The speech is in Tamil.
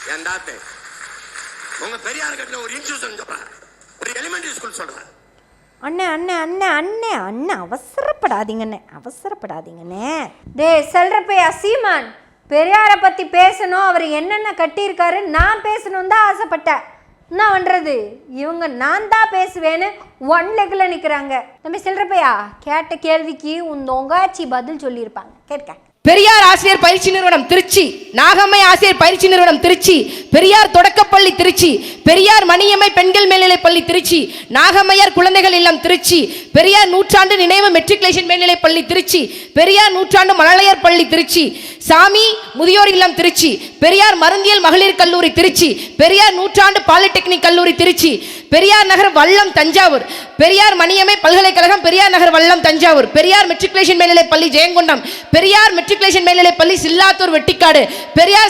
ஏண்டாத்தே உங்க பெரியார் கட்டில ஒரு இன்ஸ்டிடியூஷன் சொல்றேன், ஒரு எலிமெண்டரி ஸ்கூல் சொல்றேன். அண்ணே அண்ணே அண்ணே அண்ணே அண்ணே அவசரப்படாதீங்கண்ணே, அவசரப்படாதீங்கண்ணே. சொல்றப்பையா சீமான் பெரியாரை பற்றி பேசணும், அவர் என்னென்ன கட்டியிருக்காரு நான் பேசணும் தான் ஆசைப்பட்டேன். என்ன பண்ணுறது, இவங்க நான் தான் பேசுவேன்னு ஒன் லெக்கில் நிற்கிறாங்க. நம்ம சொல்றப்பையா கேட்ட கேள்விக்கு உங்காச்சி பதில் சொல்லியிருப்பாங்க, கேட்க. பெரியார் ஆசிரியர் பயிற்சி நிறுவனம் திருச்சி, நாகம்மை ஆசிரியர் பயிற்சி நிறுவனம் திருச்சி, பெரியார் தொடக்கப்பள்ளி திருச்சி, பெரியார் மணியம்மை பெண்கள் மேல்நிலைப் பள்ளி திருச்சி, நாகம்மையார் குழந்தைகள் இல்லம் திருச்சி, பெரியார் நூற்றாண்டு நினைவு மெட்ரிகுலேஷன் மேல்நிலைப் பள்ளி திருச்சி, பெரியார் நூற்றாண்டு மழலையர் பள்ளி திருச்சி, சாமி முதியோர் இல்லம் திருச்சி, பெரியார் மருந்தியல் மகளிர் கல்லூரி திருச்சி, பெரியார் நூற்றாண்டு பாலிடெக்னிக் கல்லூரி திருச்சி, பெரியார் நகர் வல்லம் தஞ்சாவூர், பெரியார் மணியம்மை பல்கலைக்கழகம் பெரியார் நகர் வல்லம் தஞ்சாவூர், பெரியார் மெட்ரிகுலேஷன் மேல்நிலைப் பள்ளி ஜெயங்கொண்டம், பெரியார் மெட்ரிகுலேஷன் மேல்நிலைப் பள்ளி சில்லாத்தூர் வெட்டிக்காடு, பெரியார்